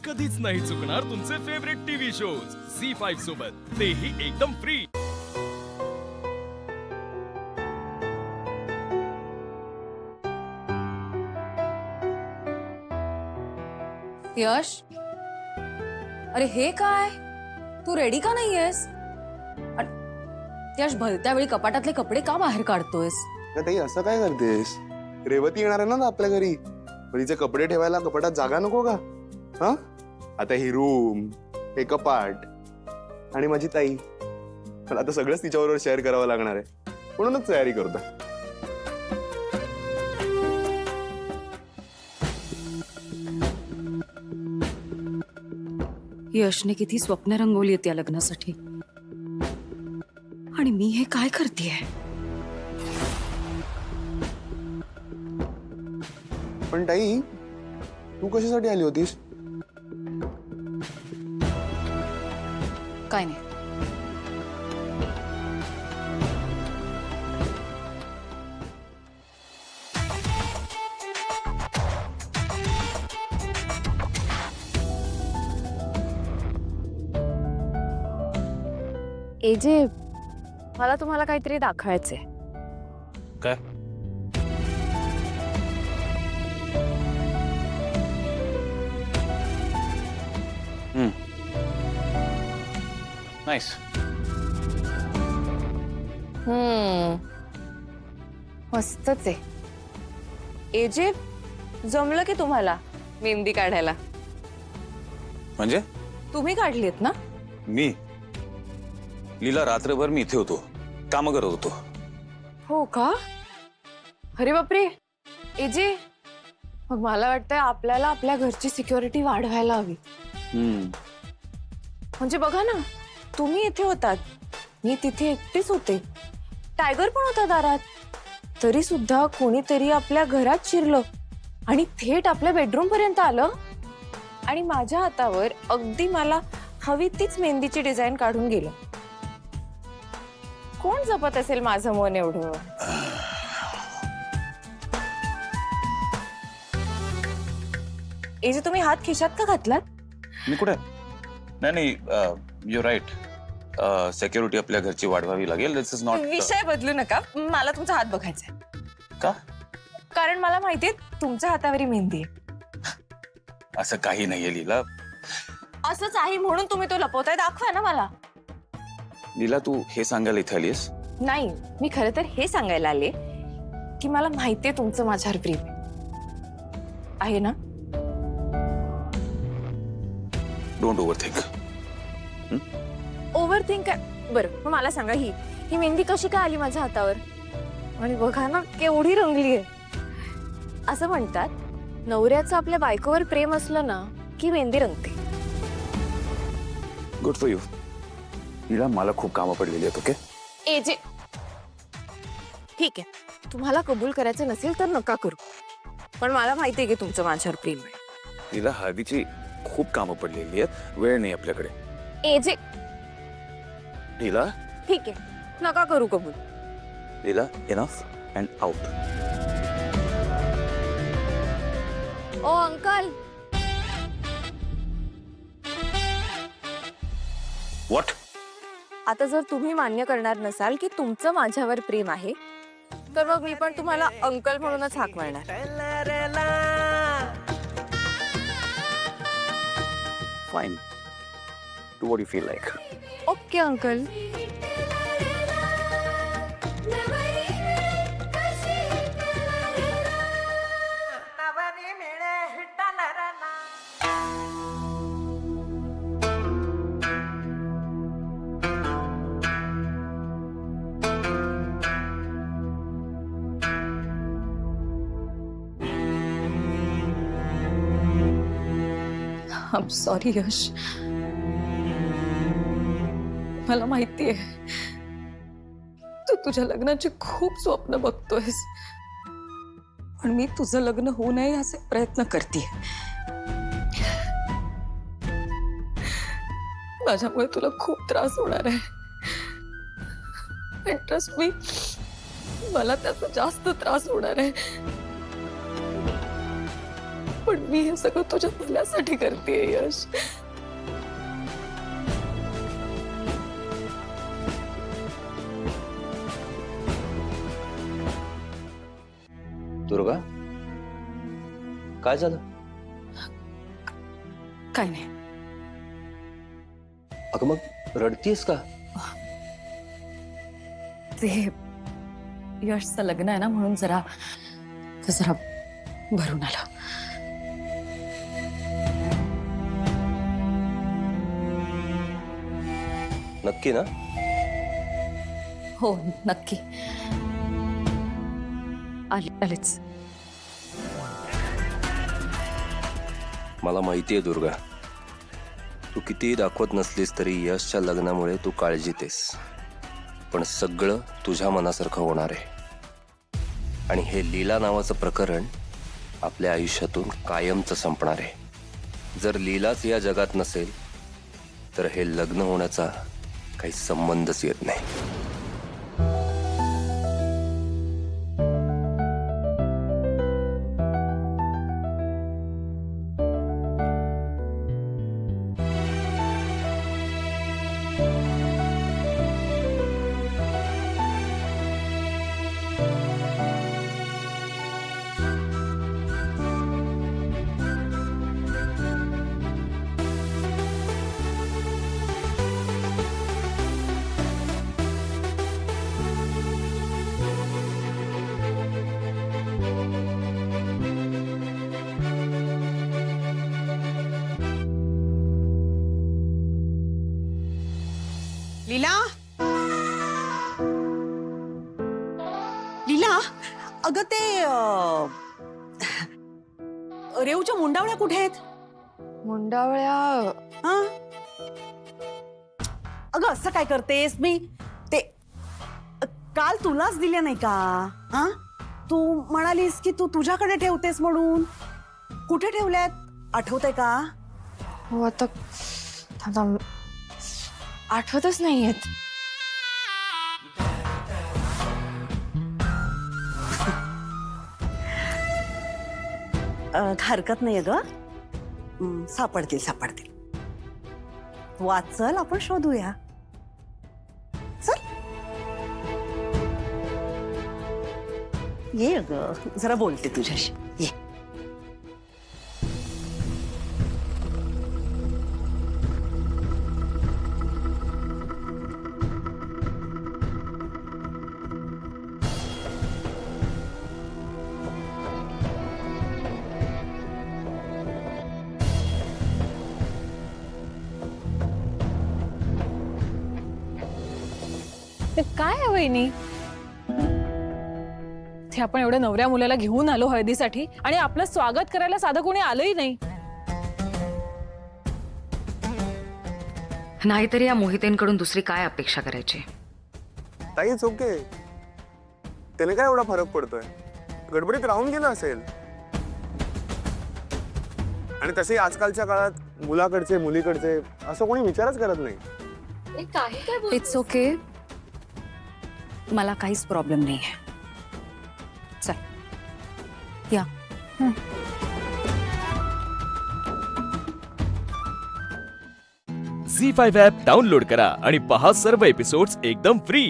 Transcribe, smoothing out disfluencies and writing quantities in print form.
कधीच नाही चुकणार तुमचे फेवरेट टीव्ही शोज झी5 सोबत, तेही एकदम फ्री। यश, अरे हे काय, तू रेडी का नाहीयेस? यश, भलत्या वेळी कपाटातले कपडे का बाहेर काढतोयस? ताई असं काय करतेस? रेवती येणार आहे ना आपल्या घरी, तिचे कपडे ठेवायला कपाटात जागा नको का? हा, आता ही रूम, हे कपाट आणि माझी ताई, मला आता सगळंच तिच्याबरोबर शेअर करावं लागणार आहे, म्हणूनच तयारी करतो। यशने किती स्वप्न रंगवली त्या लग्नासाठी, आणि मी हे काय करतेय? पण ताई, तू कशासाठी आली होतीस? काय नाही। एजे, मला तुम्हाला काहीतरी दाखवायचंय। काय? नाइस। मस्तच आहे। एजे, जमलं की तुम्हाला मेहंदी काढायला? म्हणजे तुम्ही काढलीत ना? मी लीला रात्रभर मी इथे होतो, काम करत होतो। हो का? अरे बापरे। एजे, मग मला वाटतंय आपल्याला आपल्या घरची सिक्युरिटी वाढवायला हवी। म्हणजे बघा ना, तुम्ही इथे होतात, मी तिथे एकटीच होते, टायगर पण होता दारात, तरी सुद्धा कोणीतरी आपल्या घरात शिरलं आणि थेट आपल्या बेडरूम पर्यंत आलं आणि माझ्या हातावर अगदी मला हवी तीच मेहंदीची डिझाईन काढून गेलं। कोण जपत असेल माझं मन एवढं? एजे, तुम्ही हात खिशात का घातलात? मी कुठे? नाही, यू राईट, सिक्युरिटी आपल्या घरची वाढवावी लागेल। दिस इज नॉट। विषय बदलू नका, मला तुमचा हात बघायचा आहे। का? कारण मला माहितीये तुमच्या हातावरी मेहंदी आहे। असं काही नाहीये लीला। असंच आहे म्हणून तुम्ही तो लपवताय, दाखवा ना मला। लीला, तू हे सांगायला इथे आलीस? नाही, मी खरं तर हे सांगायला आले की मला माहितीये तुमचं माझ्यावर प्रेम आहे ना? Don't overthink. ओव्हरथिंक? बरं, मग मला सांगा, ही मेहंदी कशी काय आली माझ्या हातावर? आणि बघा ना, केवढी रंगली आहे। असं म्हणतात, नवऱ्याचं आपल्या बायकोवर प्रेम असलं ना की मेहंदी रंगते। गुड फॉर यू लीला, मला खूप कामं पडलेली आहेत। ओके एजे, ठीक आहे, तुम्हाला कबूल करायचं नसेल तर नका करू, पण मला माहितीये की तुमचं माझ्यावर प्रेम आहे। लीला, हळदीची खूप कामं पडलेली आहेत, वेळ नाही आपल्याकडे। एजे, लीला, ठीक आहे, नका करू कबूल। Leela, enough and out. Oh uncle, what? आता जर तुम्ही मान्य करणार नसाल की तुमचं माझ्यावर प्रेम आहे, तर मग मी पण तुम्हाला अंकल म्हणूनच हाक मारणार। Fine, do what you feel like. Okay uncle. I'm sorry यश, मला माहितीये तू तुझ्या लग्नाची खूप स्वप्न बघतोयस, पण मी तुझं लग्न होऊ नये असे प्रयत्न करतेय। माझ्यामुळे तुला खूप त्रास होणार आहे, ट्रस्ट मी, मला त्याचा जास्त त्रास होणार आहे, पण मी हे सगळं तुझ्या भल्यासाठी करते यश. दुर्गा, काय झालं? काय नाही. अगं मग रडतीयस का? ते यशचं लग्न आहे ना, म्हणून जरा भरून आलं. नक्की ना? हो नक्की. आलेच. मला माहितीये दुर्गा, तू कितीही दाखवत नसलीस तरी यशच्या लग्नामुळे तू काळजीतेस, पण सगळं तुझ्या मनासारखं होणार आहे. आणि हे लीला नावाचं प्रकरण आपल्या आयुष्यातून कायमचं संपणार आहे. जर लीलाच या जगात नसेल तर हे लग्न होण्याचा काही संबंधच येत नाही. लीला, लीला, अगं ते रेवच्या मुंडावळ्या कुठे आहेत? मुंडावळ्या हा, अगं असं काय करतेस? मी ते काल तुलाच दिल्या नाही का? हा, तू म्हणालीस की तू तुझ्याकडे ठेवतेस म्हणून. कुठे ठेवल्यात आठवतंय का? हो आता आठवतच नाहीयेत. हरकत नाही ग, सापडतील. वाचल, आपण शोधूया. चल ये ग, जरा बोलते तुझ्याशी. ये. ते काय आहे वहिनी? ते आपण एवढ्या नवऱ्या मुलाला घेऊन आलो हळदीसाठी आणि आपलं स्वागत करायला साधं कोणी आलंही नाही. नाहीतरी या मोहितेंकडून दुसरी काय अपेक्षा करायची? ताईच ओके, त्याने काय एवढा फरक पडतोय? गडबडीत राहून गेला असेल. आणि तसे आजकालच्या काळात मुलाकडचे मुलीकडचे असं कोणी विचारच करत नाही. इट्स ओके, मला काहीच प्रॉब्लेम नाही आहे. चल या. झी5 ॲप डाउनलोड करा आणि पहा सर्व एपिसोड्स एकदम फ्री.